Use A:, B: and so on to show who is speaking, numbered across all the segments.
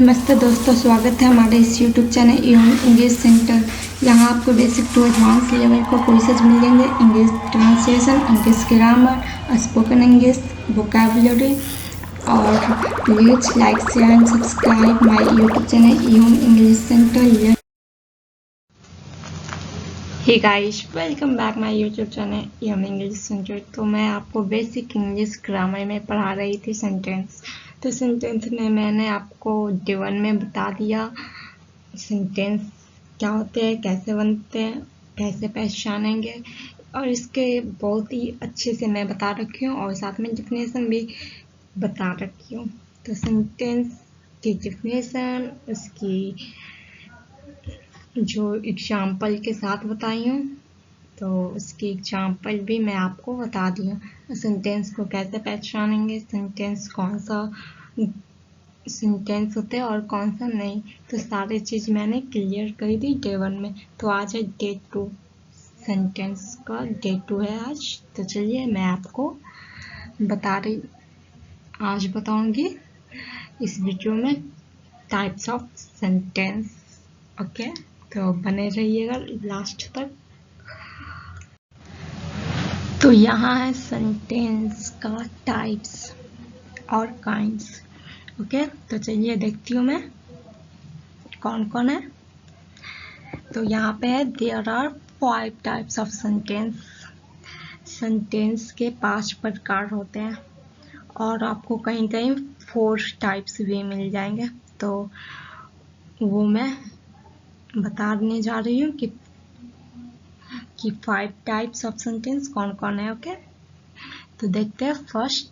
A: नमस्ते दोस्तों, स्वागत है हमारे इस यूट्यूब चैनल इंग्लिश सेंटर। यहाँ आपको बेसिक टू एडवांस लेवल को कोर्सेज मिलेंगे। English translation, English grammar, spoken English, vocabulary. और please like share and subscribe my YouTube channel English centre. Hey guys, welcome back my YouTube channel English centre. तो मैं आपको basic English grammar में पढ़ा रही थी सेंटेंस। तो सेंटेंस में मैंने आपको डे 1 में बता दिया सेंटेंस क्या होते हैं, कैसे बनते हैं, कैसे पहचानेंगे, और इसके बहुत ही अच्छे से मैं बता रखी हूँ और साथ में डिफिनेशन भी बता रखी हूँ। तो सेंटेंस की डिफिनेशन उसकी जो एग्जाम्पल के साथ बताई हूँ, तो उसकी एग्जाम्पल भी मैं आपको बता दी हूँ। सेंटेंस को कैसे पहचानेंगे, सेंटेंस कौन सा सेंटेंस होते हैं और कौन सा नहीं, तो सारी चीज़ मैंने क्लियर कर दी डे 1 में। तो आज है डे 2, सेंटेंस का डे 2 है आज। तो चलिए मैं आपको आज बताऊंगी इस वीडियो में टाइप्स ऑफ सेंटेंस। ओके, तो बने रहिएगा लास्ट तक। तो यहाँ है सेंटेंस का टाइप्स और काइंड्स। ओके, तो चलिए देखती हूँ मैं कौन कौन है। तो यहाँ पे है there are 5 types of sentence. Sentence के 5 प्रकार होते हैं और आपको कहीं कहीं 4 टाइप्स भी मिल जाएंगे। तो वो मैं बताने जा रही हूँ कि 5 टाइप्स ऑफ सेंटेंस कौन कौन है। ओके, तो देखते हैं। First,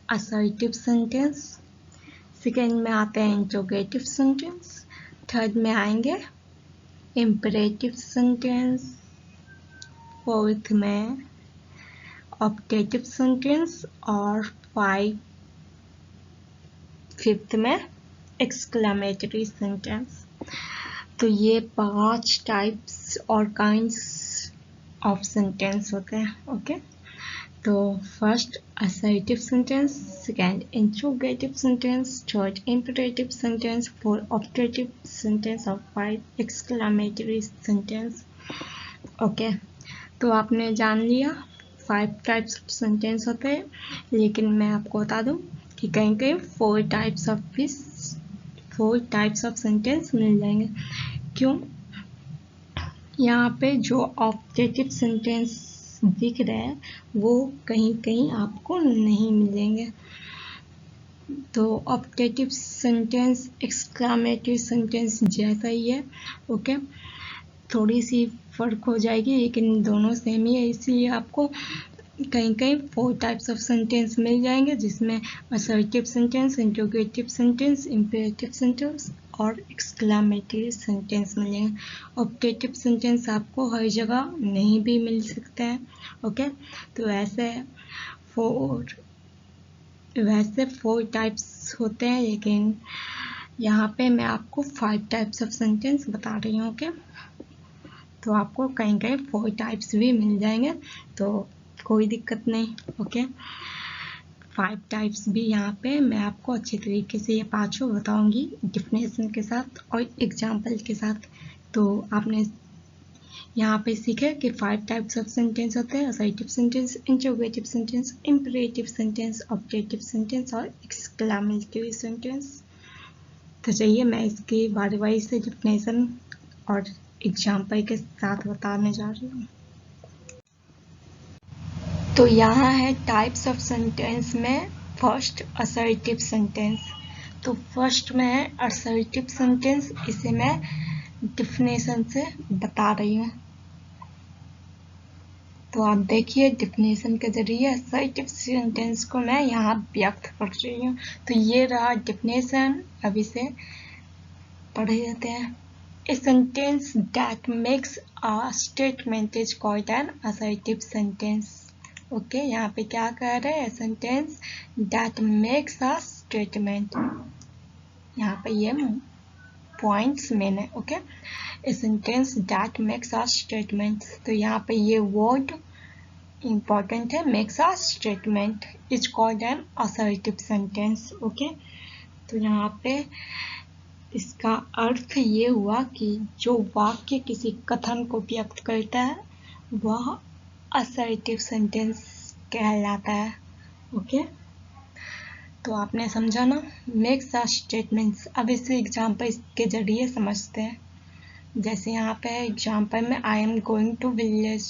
A: assertive sentence. सेकेंड में आते हैं इंट्रोगेटिव सेंटेंस। थर्ड में आएंगे इम्परेटिव सेंटेंस। फोर्थ में ऑब्जेक्टिव सेंटेंस और फिफ्थ में एक्सक्लेमेटरी सेंटेंस। तो ये 5 टाइप्स और काइंड्स ऑफ सेंटेंस होते हैं। ओके, तो first assertive sentence, second interrogative sentence, third imperative sentence, fourth objective sentence और 5 एक्सक्लेमेटरी सेंटेंस। ओके, तो आपने जान लिया 5 टाइप्स ऑफ सेंटेंस होते हैं, लेकिन मैं आपको बता दूं कि कहीं कहीं 4 टाइप्स ऑफ सेंटेंस मिल जाएंगे। क्यों? यहाँ पे जो ऑब्जेक्टिव सेंटेंस दिख रहे हैं वो कहीं कहीं आपको नहीं मिलेंगे। तो ऑब्जेक्टिव सेंटेंस एक्सक्लेमेटरी सेंटेंस जैसा ही है। ओके, थोड़ी सी फर्क हो जाएगी लेकिन दोनों सेम ही है, इसलिए आपको कहीं कहीं 4 टाइप्स ऑफ सेंटेंस मिल जाएंगे, जिसमें assertive sentence, interrogative sentence, imperative sentence और एक्सक्लेमेटरी सेंटेंस मिलेंगे। ऑब्जेक्टिव सेंटेंस आपको हर जगह नहीं भी मिल सकते हैं। ओके, तो ऐसे 4 टाइप्स होते हैं, लेकिन यहाँ पे मैं आपको 5 टाइप्स ऑफ सेंटेंस बता रही हूँ। ओके, तो आपको कहीं कहीं 4 टाइप्स भी मिल जाएंगे, तो कोई दिक्कत नहीं। ओके, 5 टाइप्स भी यहाँ पे मैं आपको अच्छे तरीके से ये 5 बताऊंगी डिफिनेशन के साथ और एग्जाम्पल के साथ। तो आपने यहाँ पे सीखे कि 5 टाइप्स ऑफ सेंटेंस होते हैं: assertive sentence, interrogative sentence, imperative sentence, objective sentence और एक्सक्लेमेटरी सेंटेंस। तो चलिए मैं इसकी बारी बारी से डिफिनेशन और एग्जाम्पल के साथ बताने जा रही हूँ। तो यहाँ है टाइप्स ऑफ सेंटेंस में फर्स्ट असर्टिव सेंटेंस। तो फर्स्ट में है असर्टिव सेंटेंस, इसे मैं डिफिनेशन से बता रही हूँ। तो आप देखिए डिफिनेशन के जरिए असर्टिव सेंटेंस को मैं यहाँ व्यक्त कर रही हूँ। तो ये रहा डिफिनेशन, अब इसे पढ़े जाते हैं। A sentence that makes a statement is called an assertive sentence. Okay, यहाँ पे क्या कह रहे हैं? Sentence that makes a statement, यहाँ पे ये पॉइंट्स मैंने। Okay, A sentence that makes a statement, तो यहाँ पे ये वर्ड इंपॉर्टेंट है, makes a statement is called N assertive sentence. Okay, तो यहाँ पे इसका अर्थ ये हुआ कि जो वाक्य किसी कथन को व्यक्त करता है वह असर्टिव सेंटेंस कहलाता है। ओके, तो आपने समझा ना, मेक्स अ स्टेटमेंट्स। अब इसे एग्जाम्पल के जरिए समझते हैं। जैसे यहाँ पे एग्जाम्पल में I am going to village,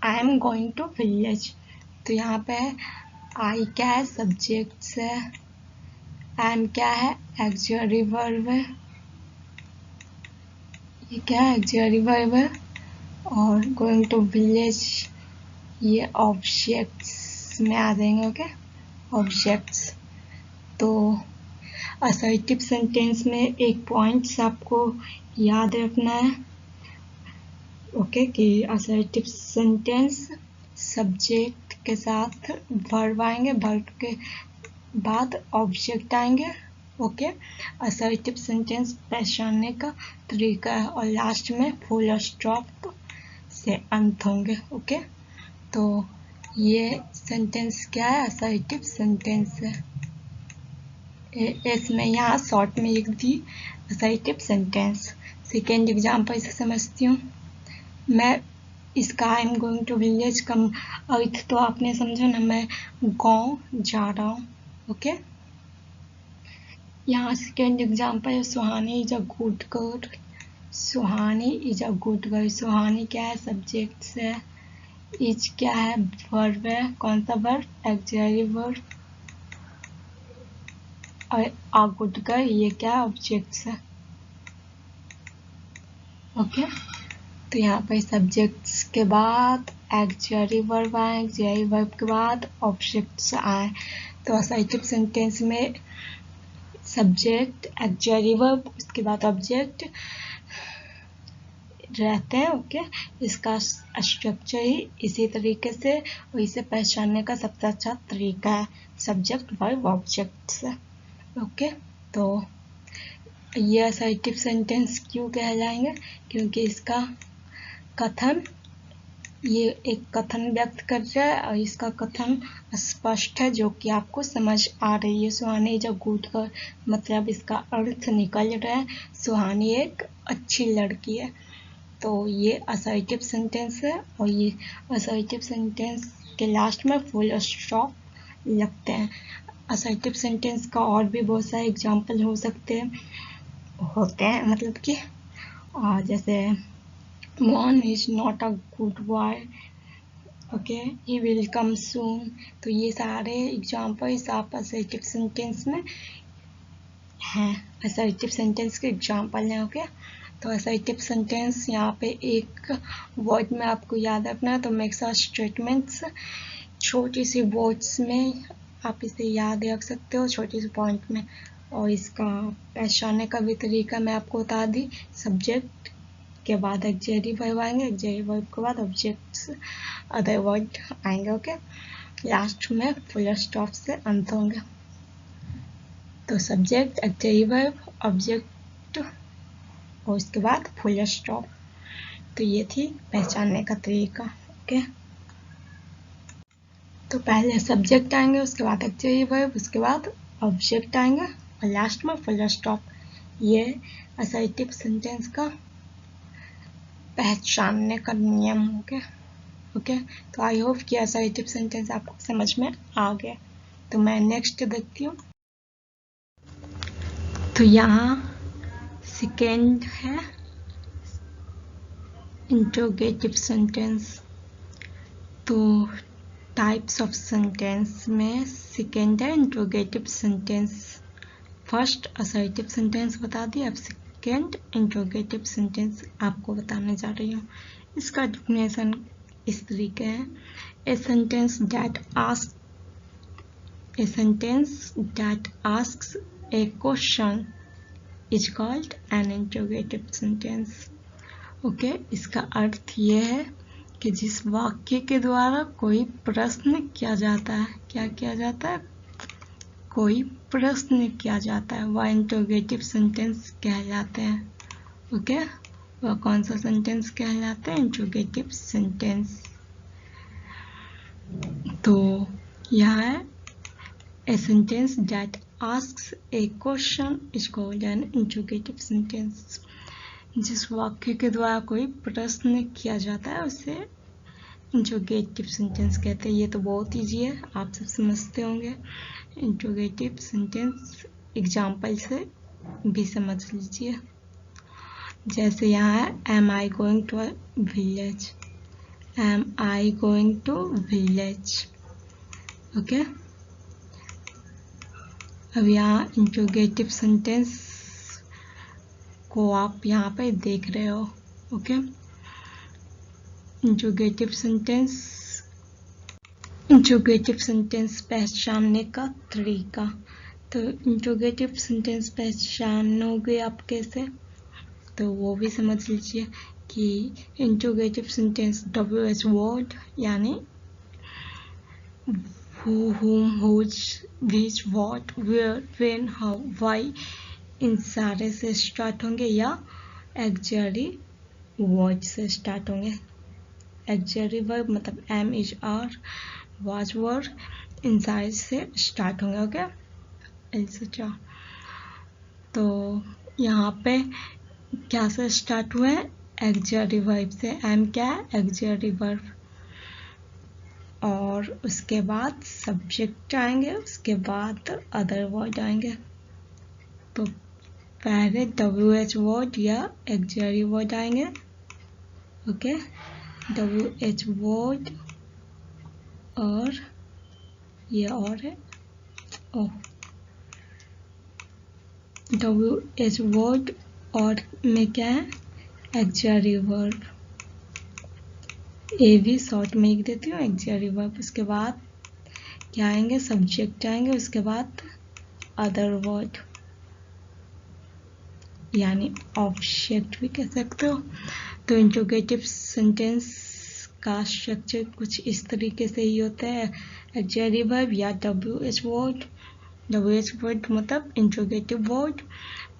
A: I am going to village, तो यहाँ पे आई क्या है, सब्जेक्ट है, एम क्या है, एक्सिलरी वर्ब है, ये क्या है, एक्सिलरी वर्ब है, और गोइंग टू विलेज ये ऑब्जेक्ट्स में आ जाएंगे। Okay, objects. तो असर्टिव सेंटेंस में एक पॉइंट्स आपको याद रखना है। ओके, कि असर्टिव सेंटेंस सब्जेक्ट के साथ वर्ब आएंगे, वर्ब के बाद ऑब्जेक्ट आएंगे। ओके, असर्टिव सेंटेंस पहचानने का तरीका है, और लास्ट में फुल स्टॉप से अंत होंगे। ओके, तो ये सेंटेंस क्या है, असर्टिव सेंटेंस है। इसमें यहाँ शॉर्ट में लिख दी असर्टिव सेंटेंस। सेकेंड एग्जाम्पल से समझती हूँ मैं। इसका I am going to village का अर्थ तो आपने समझा ना, मैं गाँव जा रहा हूँ। ओके, यहाँ सेकेंड एग्जाम्पल है, Suhani is a good girl. Suhani is a good girl, Suhani क्या है, सब्जेक्ट है, इज क्या है, वर्ब है, कौन सा वर्ब, एक्सिलरी वर्ब, और अ गुड गर्ल ये क्या है, ऑब्जेक्ट्स है। ओके, तो यहाँ पर सब्जेक्ट्स के बाद एक्सिलरी वर्ब आए, एक्सिलरी वर्ब के बाद ऑब्जेक्ट्स आए। तो असर्टिव सेंटेंस में सब्जेक्ट, एक्सिलरी वर्ब, उसके बाद ऑब्जेक्ट रहते हैं। ओके, इसका स्ट्रक्चर ही इसी तरीके से, और इसे पहचानने का सबसे अच्छा तरीका है सब्जेक्ट वर्ब ऑब्जेक्ट्स। ओके, तो ये असर्टिव सेंटेंस क्यों कहलाएंगे, क्योंकि इसका कथन, ये एक कथन व्यक्त कर रहा है और इसका कथन स्पष्ट है, जो कि आपको समझ आ रही है। Suhani is a good girl, मतलब इसका अर्थ निकल रहा है, सुहानी एक अच्छी लड़की है। तो ये असर्टिव सेंटेंस है, और ये असर्टिव सेंटेंस के लास्ट में फुल स्टॉप लगते हैं। असर्टिव सेंटेंस का और भी बहुत सारे एग्जाम्पल होते हैं, मतलब कि जैसे Mohan is not a good boy, okay, he will come soon। तो ये सारे एग्जाम्पल्स आप असर्टिव सेंटेंस में हैं, असर्टिव सेंटेंस के एग्जाम्पल हैं। ओके, तो असर्टिव सेंटेंस यहाँ पे एक वर्ड में आपको याद रखना है, तो मेक्स अ स्टेटमेंट्स, छोटी सी वर्ड्स में आप इसे याद रख सकते हो, छोटी सी पॉइंट में। और इसका पहचानने का भी तरीका मैं आपको बता दी, सब्जेक्ट के बाद एक्सिलरी वर्ब आएंगे, एक्सिलरी वर्ब के बाद ऑब्जेक्ट्स, अदर वर्ड आएंगे। ओके, लास्ट में फुल स्टॉप से अंत होंगे। तो सब्जेक्ट, एक्सिलरी वर्ब, ऑब्जेक्ट, और उसके बाद फुल स्टॉप। तो ये थी पहचानने का तरीका। ओके, तो पहले सब्जेक्ट आएंगे, उसके बाद एक्सिलरी वर्ब, उसके बाद ऑब्जेक्ट आएंगे, और लास्ट में फुल स्टॉप। ये असर्टिव सेंटेंस का पहचानने का नियम हो गया। ओके, तो आई होप कि असर्टिव सेंटेंस आपको समझ में आ गया। तो मैं नेक्स्ट देखती हूँ। तो यहाँ सेकेंड है इंट्रोगेटिव सेंटेंस। तो टाइप्स ऑफ सेंटेंस में सेकेंड है interrogative sentence. First assertive sentence बता दी, अब सेकेंड इंट्रोगेटिव सेंटेंस आपको बताने जा रही हूँ। इसका डेफिनेशन इस तरीके है, ए sentence that asks A question is called N interrogative sentence. Okay, इसका अर्थ ये है कि जिस वाक्य के द्वारा कोई प्रश्न किया जाता है, क्या किया जाता है, कोई प्रश्न किया जाता है, वह इंट्रोगेटिव सेंटेंस कहलाते हैं। ओके, वह कौन सा सेंटेंस कहलाते हैं, इंट्रोगेटिव सेंटेंस। तो यह है ए sentence that asks a question is called an interrogative sentence. जिस वाक्य के द्वारा कोई प्रश्न किया जाता है उसे इंट्रोगेटिव सेंटेंस कहते हैं। ये तो बहुत ईजी है, आप सब समझते होंगे। इंट्रोगेटिव सेंटेंस एग्जाम्पल से भी समझ लीजिए। जैसे यहाँ है am I going to village, am I going to village. Okay, अब यहाँ इंट्रोगेटिव सेंटेंस को आप यहाँ पे देख रहे हो। ओके, इंट्रोगेटिव सेंटेंस पहचानने का तरीका। तो इंट्रोगेटिव सेंटेंस पहचानोगे आप कैसे, तो वो भी समझ लीजिए कि इंट्रोगेटिव सेंटेंस WH वर्ड यानी who, whom, whose, which, what, where, when, how, why इन सारे से स्टार्ट होंगे या एक्जरी वर्ड से स्टार्ट होंगे। एक्जरी वर्ब मतलब am is are, was were, इन सारे से स्टार्ट होंगे। Okay, etcetera. तो यहाँ पे क्या से स्टार्ट हुए हैं, एक्जरी वर्ब से। एम क्या है, एक्जरी वर्ब। और उसके बाद सब्जेक्ट आएंगे, उसके बाद अदर वर्ड आएंगे। तो पहले WH वर्ड या एक्जरी वर्ड आएंगे। ओके, WH वर्ड और ये और है WH वर्ड और में क्या है, एक्जरी वर्ब। ए भी शॉर्ट में लिख देती हूँ, एक्जरी वर्ब। उसके बाद क्या आएंगे, सब्जेक्ट आएंगे, उसके बाद अदर वर्ड यानी ऑब्जेक्ट भी कह सकते हो। तो इंट्रोगेटिव सेंटेंस का स्ट्रक्चर कुछ इस तरीके से ही होता है। एक्जरी वर्ब या WH वर्ड। WH वर्ड मतलब interrogative word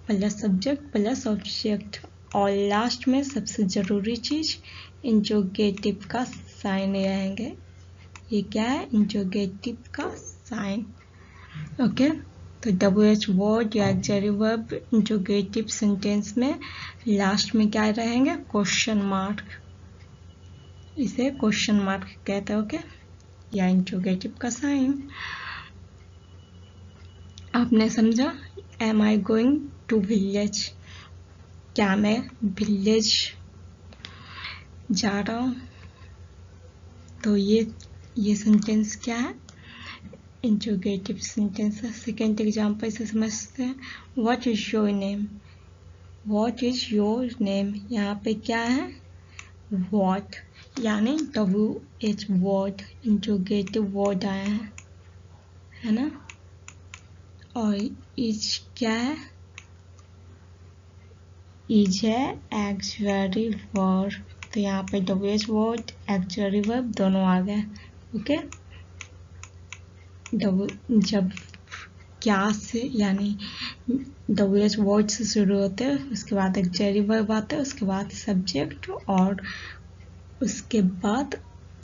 A: plus subject plus object, और लास्ट में सबसे ज़रूरी चीज़ इंट्रोगेटिव का साइन रहेंगे। ये क्या है, इंट्रोगेटिव का साइन। ओके, तो WH वर्ड या एक्जरी वर्ब इंट्रोगेटिव सेंटेंस में लास्ट में क्या रहेंगे, क्वेश्चन मार्क। इसे क्वेश्चन मार्क कहते हैं। ओके, या इंट्रोगेटिव का साइन। आपने समझा, am I going to village, क्या मैं विलेज जा रहा हूँ। तो ये सेंटेंस क्या है, इंट्रोगेटिव सेंटेंस है। सेकेंड एग्जाम्पल से समझते हैं। What is your name, what is your name. यहाँ पे क्या है, व्हाट यानी WH वर्ड इंट्रोगेटिव वर्ड आया है ना। और इज क्या है, इज है एक्सरी वर्ब। तो यहाँ पे WH वर्ड एक्सरी वर्ब दोनों आ गए। ओके, जब क्या से यानी WH वर्ड से शुरू होते हैं, उसके बाद एक्सरी वर्ब आते हैं, उसके बाद सब्जेक्ट और उसके बाद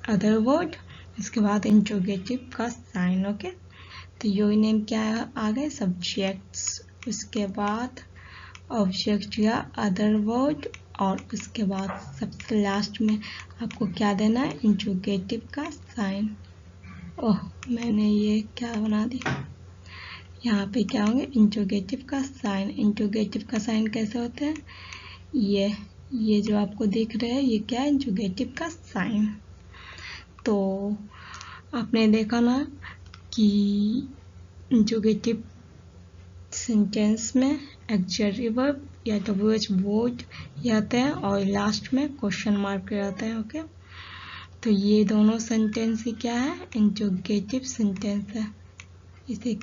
A: अदर वर्ड, उसके बाद इंट्रोगेटिव का साइन। ओके, तो योर नेम क्या आ गए, सब्जेक्ट्स, उसके बाद ऑब्जेक्ट या अदर वर्ड, और उसके बाद सबसे लास्ट में आपको क्या देना है, इंट्रोगेटिव का साइन। ओह, मैंने ये क्या बना दी, यहाँ पे क्या होंगे, इंट्रोगेटिव का साइन। इंट्रोगेटिव का साइन कैसे होते हैं, ये जो आपको दिख रहे हैं, ये क्या है, इंट्रोगेटिव का साइन। तो आपने देखा ना कि इंट्रोगेटिव सेंटेंस में एक्सरी वर्ब या WH वर्ड आते हैं और लास्ट में क्वेश्चन मार्क रहते हैं। ओके, तो ये दोनों सेंटेंस ही क्या है, इंट्रोगेटिव सेंटेंस है। इसे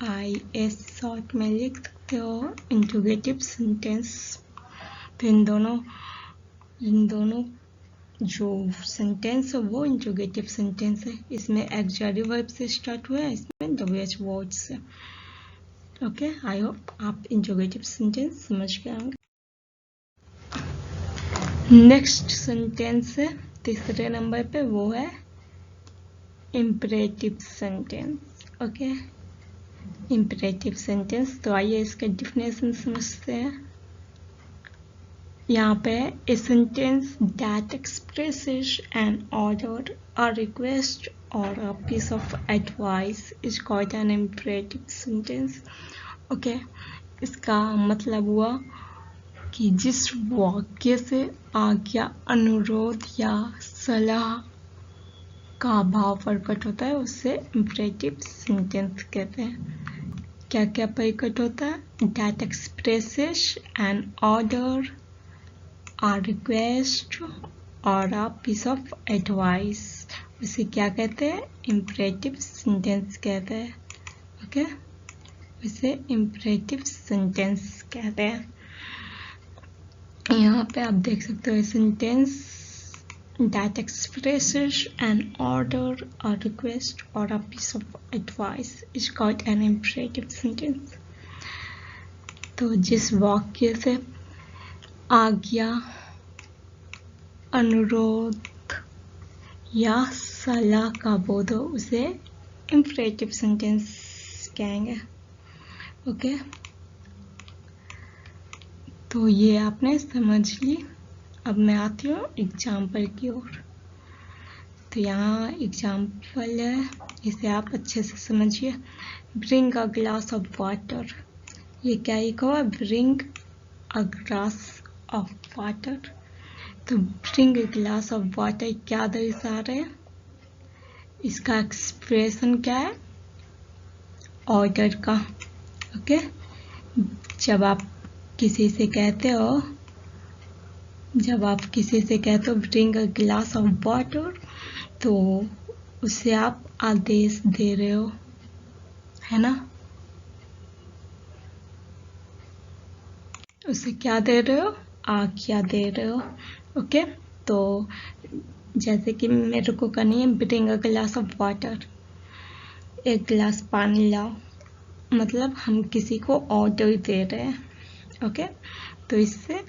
A: IS शॉर्ट में लिख सकते हो, इंट्रोगेटिव सेंटेंस। तो इन दोनों जो सेंटेंस है वो इंट्रोगेटिव सेंटेंस है। इसमें एक्सरी वर्ब से स्टार्ट हुआ है, इसमें WH वर्ड से। ओके, आई होप आप इंट्रोगेटिव सेंटेंस समझ गए होंगे। नेक्स्ट सेंटेंस है तीसरे नंबर पे, वो है imperative sentence. Okay, imperative sentence. तो आइए इसका डिफिनेशन समझते हैं। यहाँ पे a sentence that expresses an order, a request और a piece of advice is called an imperative sentence. Okay, इसका मतलब हुआ कि जिस वाक्य से आज्ञा, अनुरोध या सलाह का भाव प्रकट होता है उसे इम्परेटिव सेंटेंस कहते हैं। क्या क्या प्रकट होता है? That expresses an order, a request और a piece of advice, उसे क्या कहते हैं? इम्परेटिव सेंटेंस कहते हैं। ओके, इसे इम्परेटिव सेंटेंस कहते हैं। यहाँ पे आप देख सकते हो sentence that expresses an order, a request or a piece of advice is called an imperative sentence। तो जिस वाक्य से आज्ञा, अनुरोध या सलाह का बोध हो उसे इम्परेटिव सेंटेंस कहेंगे। ओके, तो ये आपने समझ ली। अब मैं आती हूँ एग्जाम्पल की ओर। तो यहाँ एग्जाम्पल है, इसे आप अच्छे से समझिए। Bring a glass of water, ये क्या लिखा हुआ? Bring a glass of water. तो bring a glass of water क्या दर्शा रहे हैं? इसका एक्सप्रेशन क्या है? ऑर्डर का। ओके, जब आप किसी से कहते हो bring a glass of water, तो उससे आप आदेश दे रहे हो, है ना? उसे क्या दे रहे हो? आज्ञा दे रहे हो। ओके, तो जैसे कि मेरे को करनी है bring a glass of water, एक गिलास पानी लाओ, मतलब हम किसी को ऑर्डर दे रहे हैं। ओके, तो इससे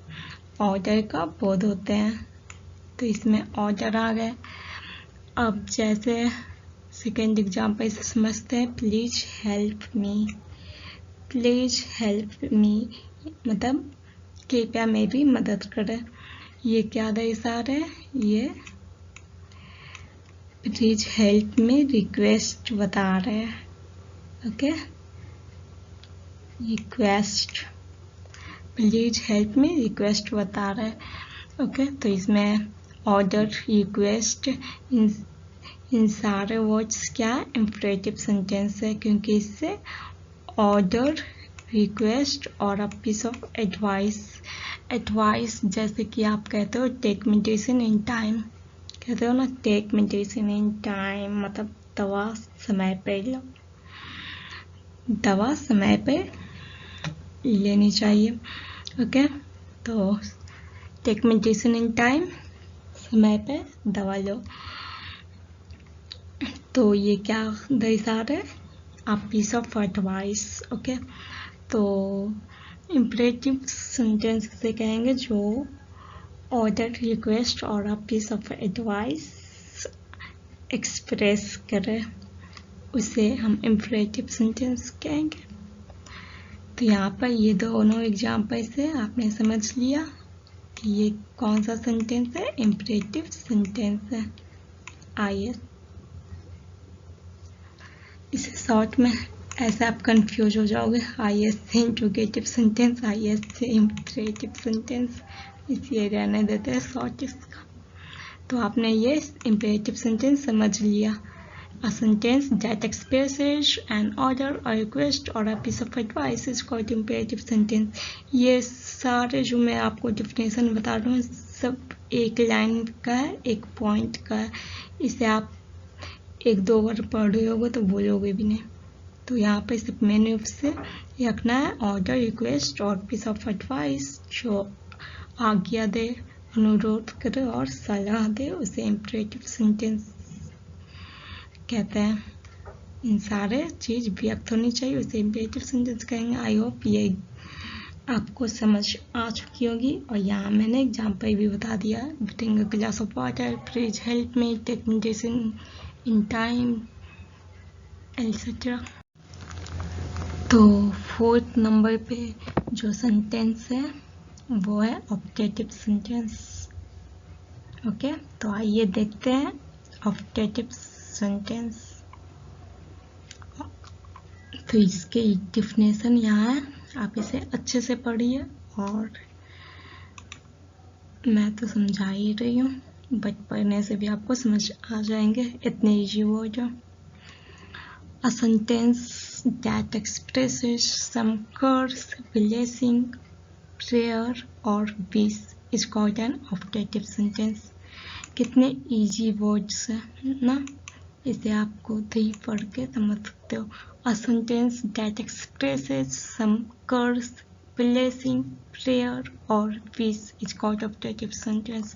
A: ऑर्डर का बोध होते हैं। तो इसमें ऑर्डर आ गए। अब जैसे सेकेंड एग्जाम्पल से समझते हैं। Please help me, please help मी मतलब कृपया मेरी मदद करें। ये क्या दर्शा रहे हैं? ये प्लीज हेल्प मी रिक्वेस्ट बता रहे हैं। Okay, request, please help me request बता रहे हैं। ओके, तो इसमें ऑर्डर, रिक्वेस्ट, इन सारे वर्ड्स क्या इम्परेटिव सेंटेंस है, क्योंकि इससे ऑर्डर, रिक्वेस्ट और अ पीस ऑफ एडवाइस जैसे कि आप कहते हो टेक मेडिसिन इन टाइम, कहते हो ना टेक मेडिसिन इन टाइम, मतलब दवा समय पे लो, दवा समय पे लेनी चाहिए। ओके, तो टेक मेडिसिन इन टाइम, समय पे दवा लो। तो ये क्या दर्शा रहे? आ पीस ऑफ एडवाइस। ओके, तो इम्परेटिव सेंटेंस से कहेंगे जो ऑर्डर, रिक्वेस्ट और आ पीस ऑफ एडवाइस एक्सप्रेस करे, उसे हम इम्परेटिव सेंटेंस कहेंगे। तो यहाँ पर ये दोनों एग्जाम्पल से आपने समझ लिया कि ये कौन सा सेंटेंस है? इम्परेटिव सेंटेंस है। आइए इसे शॉर्ट में, ऐसे आप कंफ्यूज हो जाओगे। आईएस से इंट्रोगेटिव सेंटेंस, आईएस से इम्परेटिव सेंटेंस, इसलिए रहने देते हैं शॉर्ट इसका। तो आपने ये इम्परेटिव सेंटेंस समझ लिया। A sentence that expresses an order, a request or a piece of advice is called imperative sentence। ये सारे जो मैं आपको डिफिनेशन बता रहा हूँ सब एक लाइन का है, एक पॉइंट का है। इसे आप एक दो बार पढ़ रहे होगे तो बोलोगे भी नहीं। तो यहाँ पे सिर्फ मेन रूप से रखना है ऑर्डर, रिक्वेस्ट और पीस ऑफ एडवाइस, जो आज्ञा दे, अनुरोध करे और सलाह दे, उसे इम्परेटिव सेंटेंस कहते हैं। इन सारे चीज व्यक्त होनी चाहिए, उसे इम्परेटिव सेंटेंस कहेंगे। आई होप ये आपको समझ आ चुकी होगी। और यहाँ मैंने एग्जाम्पल भी बता दिया, bring a glass of water, please help me, take medicine in time, etcetera. तो 4th नंबर पे जो सेंटेंस है वो है ऑप्टेटिव सेंटेंस। ओके, तो आइए देखते हैं ऑप्टेटिव सेंटेंस। तो इसके डिफिनेशन यहाँ है, आप इसे अच्छे से पढ़िए, और मैं तो समझा ही रही हूँ, बट पढ़ने से भी आपको समझ आ जाएंगे, इतने इजी वर्ड है। A sentence that expresses some curse, blessing, prayer or wish is called an optative sentence। कितने इजी वर्ड्स हैं ना, इसे आप खुद ही पढ़ के समझ सकते हो। A sentence that expresses some curse, blessing, prayer or wish is called optative sentence।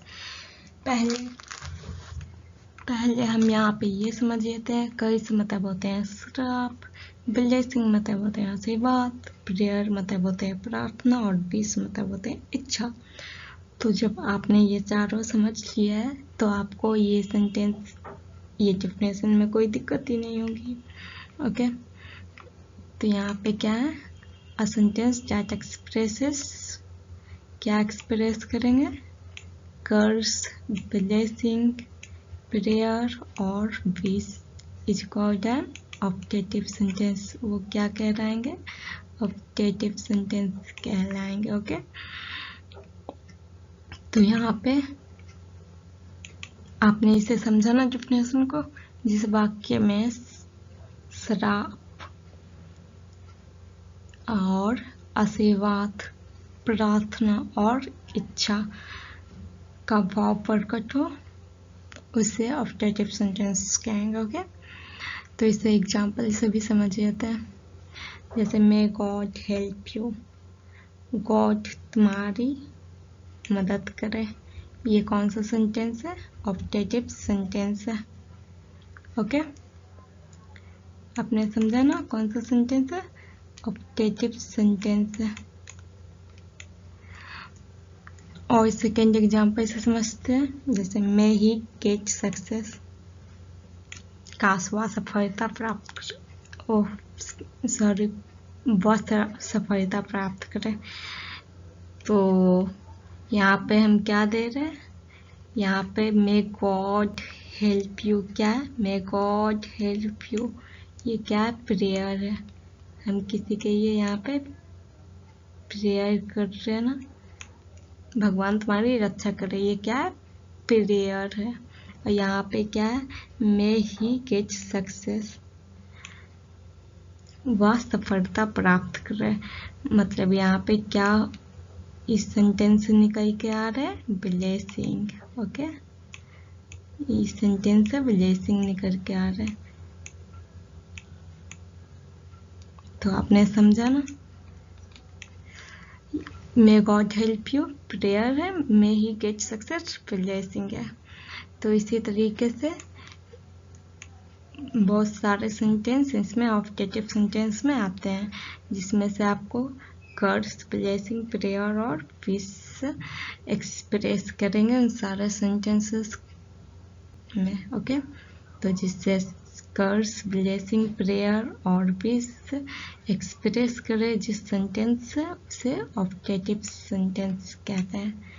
A: पहले हम यहाँ पे ये समझ लेते हैं, कर्स मतलब होते हैं श्राप, ब्लेसिंग मतलब होते हैं आशीर्वाद, प्रेयर मतलब होते हैं प्रार्थना, और विश मतलब होते हैं इच्छा। तो जब आपने ये चारों समझ लिया है तो आपको ये सेंटेंस, ये डिफिनेशन में कोई दिक्कत ही नहीं होगी। ओके, तो यहाँ पे क्या है, अ सेंटेंस दैट एक्सप्रेसेस, क्या एक्सप्रेस करेंगे, कर्स, ब्लेसिंग, प्रेयर और wish is called N optative sentence. वो क्या कहलाएंगे, ऑप्टेटिव सेंटेंस कहलाएंगे। ओके, तो यहाँ पे आपने इसे समझा ना डिफिनेशन को, जिस वाक्य में श्राप और आशीर्वाद, प्रार्थना और इच्छा का भाव प्रकट हो उसे ऑप्टेटिव सेंटेंस कहेंगे। ओके, तो इसे एग्जाम्पल से भी समझ लेते हैं, जैसे may God help you, God तुम्हारी मदद करे, ये कौन सा सेंटेंस है, ऑप्टेटिव सेंटेंस है। ओके, आपने समझा ना कौन सा सेंटेंस है, ऑप्टेटिव सेंटेंस है। और सेकेंड एग्जाम्पल से समझते हैं, जैसे मे ही गेट सक्सेस, काश वह सफलता प्राप्त, ओह सॉरी, वह सफलता प्राप्त करे। तो यहाँ पे हम क्या दे रहे हैं, यहाँ पे मे गॉड हेल्प यू, क्या है, मे गॉड हेल्प यू, ये क्या है, प्रेयर है। हम किसी के लिए यहाँ पे प्रेयर कर रहे हैं ना, भगवान तुम्हारी रक्षा करे, ये क्या है, प्रेयर है। और यहाँ पे क्या है, मे ही गेट सक्सेस, वह सफलता प्राप्त करे, मतलब यहाँ पे क्या इस सेंटेंस से निकल के आ रहा है, ब्लेसिंग। ओके, इस सेंटेंस से ब्लेसिंग निकल के आ रहा है। तो आपने समझा ना, may God help you prayer है, मे ही गेट सक्सेस ब्लेसिंग है। तो इसी तरीके से बहुत सारे सेंटेंस इसमें ऑप्टेटिव सेंटेंस में आते हैं, जिसमें से आपको कर्स, ब्लेसिंग, प्रेयर और विश एक्सप्रेस करेंगे उन सारे सेंटेंसेस में। ओके, तो जिससे कर्स, ब्लेसिंग, प्रेयर और विश एक्सप्रेस करे जिस सेंटेंस से, उसे ऑप्टेटिव सेंटेंस कहते हैं।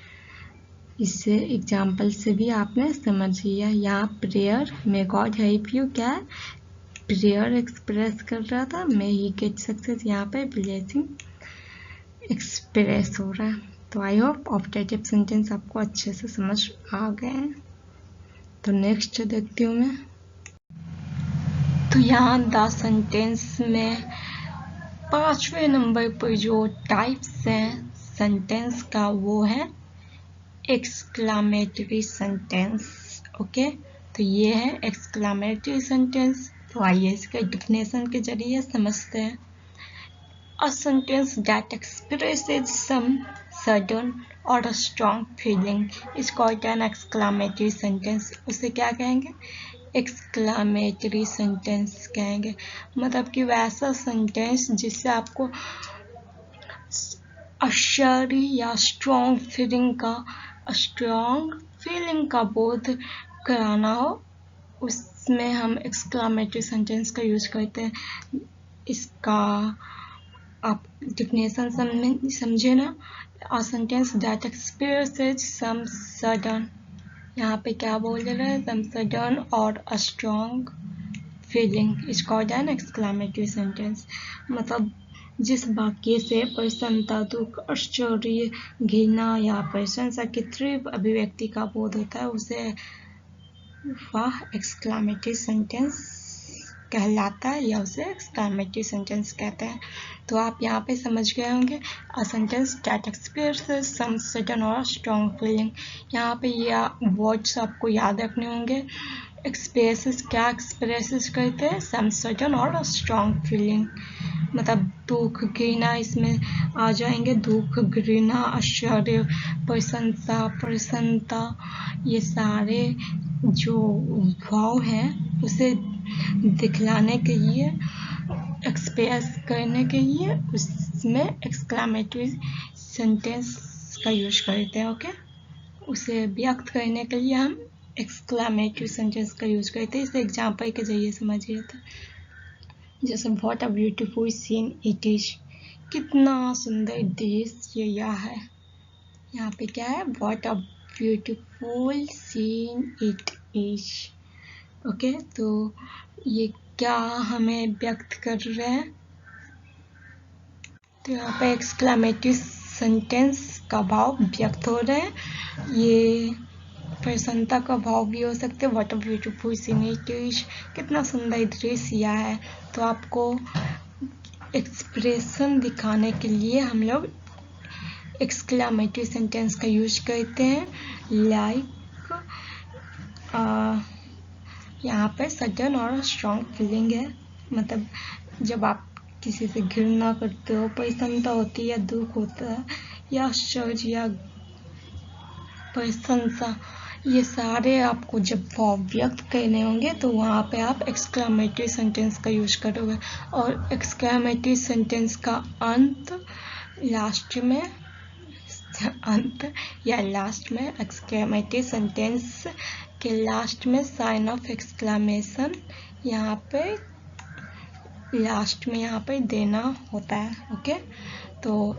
A: इससे एग्जाम्पल से भी आपने समझ लिया। यहाँ prayer, may God help you, क्या है, प्रेयर एक्सप्रेस कर रहा था, मे ही गेट सक्सेस, यहाँ पे ब्लेसिंग एक्सप्रेस हो रहा है। तो आई होप ऑप्टेटिव सेंटेंस आपको अच्छे से समझ आ गए हैं। तो नेक्स्ट देखती हूँ मैं। तो यहाँ द सेंटेंस में 5वें नंबर पर जो टाइप्स हैं सेंटेंस का, वो है एक्सक्लामेटरी सेंटेंस। ओके, तो ये है एक्सक्लामेटरी सेंटेंस। तो आइए इसके डिफिनेशन के जरिए समझते हैं। A sentence that expresses some sudden or a strong feeling is called an exclamatory sentence। उसे क्या कहेंगे, एक्सक्लामेटरी सेंटेंस कहेंगे। मतलब कि वैसा सेंटेंस जिससे आपको आश्चर्य या स्ट्रॉन्ग फीलिंग का बोध कराना हो, उसमें हम एक्सक्लामेटरी सेंटेंस का यूज करते हैं। इसका आप डिफिनेशन समझे ना। A sentence that expresses some sudden, यहाँ पे क्या बोल रहे हैं, सम सडन और a strong feeling is called an exclamatory sentence. मतलब जिस वाक्य से प्रसन्नता, दुख, आश्चर्य, घृणा या प्रशंसा की तीव्र अभिव्यक्ति का बोध होता है उसे वह एक्सक्लेमेटरी सेंटेंस कहलाता है या उसे एक्सक्लेमेटरी सेंटेंस कहते हैं। तो आप यहाँ पे समझ गए होंगे a sentence that expresses some sudden और स्ट्रॉन्ग फीलिंग। यहाँ पे ये वर्ड्स आपको याद रखने होंगे। एक्सप्रेसेस क्या एक्सप्रेसेस करते हैं, सम सडन और स्ट्रॉन्ग फीलिंग, मतलब दुख, घृणा इसमें आ जाएंगे। दुख, घृणा, आश्चर्य, प्रशंसा, प्रसन्नता, ये सारे जो भाव हैं उसे दिखलाने के लिए, एक्सप्रेस करने के लिए उसमें एक्सक्लेमेटरी सेंटेंस का यूज करते हैं। ओके, उसे व्यक्त करने के लिए हम एक्सक्लेमेटरी सेंटेंस का यूज करते हैं। इसे एग्जाम्पल के जरिए समझिए। तो जैसे what a beautiful seen it is, कितना सुंदर दृश्य यह है। यहाँ पे क्या है, what a beautiful seen it is. Okay, तो ये क्या हमें व्यक्त कर रहे हैं, तो यहाँ पे एक्सक्लेमेटरी सेंटेंस का भाव व्यक्त हो रहे हैं। ये प्रसन्नता का भाव भी हो सकते हैं, what a beautiful seen it is, कितना सुंदर दृश्य यह है। तो आपको एक्सप्रेशन दिखाने के लिए हम लोग एक्सक्लेमेटरी सेंटेंस का यूज करते हैं। लाइक यहाँ पे सडन और स्ट्रॉन्ग फीलिंग है, मतलब जब आप किसी से घृणा करते हो, प्रसन्नता होती है या दुख होता है या आश्चर्य या प्रशंसा, ये सारे आपको जब भाव व्यक्त करने होंगे तो वहाँ पे आप एक्सक्लेमेटरी सेंटेंस का यूज करोगे। और एक्सक्लेमेटरी सेंटेंस का अंत या लास्ट में एक्सक्लेमेटरी सेंटेंस के लास्ट में साइन ऑफ एक्सक्लेमेशन यहाँ पे लास्ट में यहाँ पे देना होता है। ओके, तो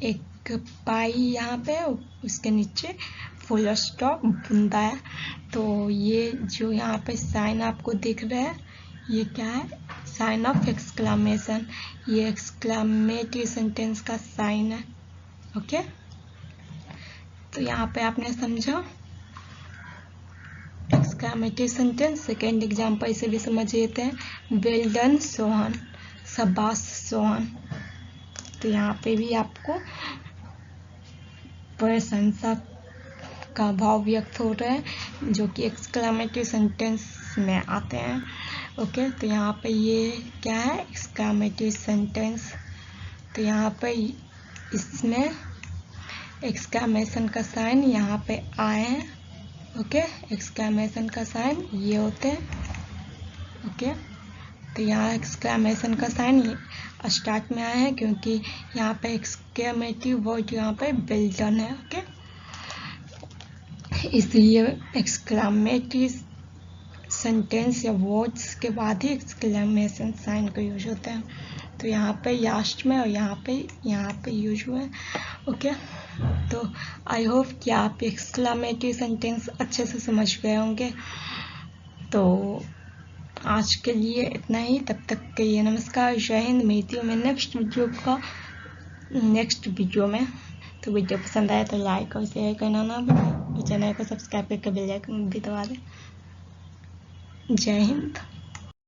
A: एक पाई यहाँ पे, उसके नीचे फुल स्टॉप बुंदा है। तो ये जो यहाँ पे साइन आपको दिख रहा है ये क्या है, साइन ऑफ एक्सक्लेमेशन, ये एक्सक्लेमेटरी सेंटेंस का साइन है। ओके, तो यहाँ पे आपने समझा एक्सक्लेमेटरी सेंटेंस। सेकेंड एग्जाम्पल से भी समझ लेते हैं, वेल डन सोहन, शाबाश सोहन। तो यहाँ पे भी आपको प्रशंसा का भाव व्यक्त हो रहा है जो कि एक्सक्लेमेटरी सेंटेंस में आते हैं। ओके, तो यहाँ पे ये क्या है, एक्सक्लेमेटरी सेंटेंस। तो यहाँ पे इसमें एक्सक्लेमेशन का साइन यहाँ पे आए हैं। ओके, एक्सक्लेमेशन का साइन ये होते हैं। ओके, तो यहाँ एक्सक्लेमेशन का साइन स्टार्ट में आए हैं क्योंकि यहाँ पे एक्सक्लेमेटरी वर्ड यहाँ पे वेल डन है। ओके, इसलिए एक्सक्लेमेटरी सेंटेंस या वर्ड्स के बाद ही एक्सक्लेमेशन साइन का यूज होता है। तो यहाँ पे लास्ट में और यहाँ पे यूज हुआ है। ओके, तो आई होप कि आप एक्सक्लेमेटरी सेंटेंस अच्छे से समझ गए होंगे। तो आज के लिए इतना ही, तब तक के लिए नमस्कार, जय हिंद। मिलती हूँ मैं नेक्स्ट वीडियो में। तो वीडियो पसंद आया तो लाइक और शेयर करना ना भूलें, चैनल को सब्सक्राइब करके बेल आइकन भी दबा दें। जय हिंद।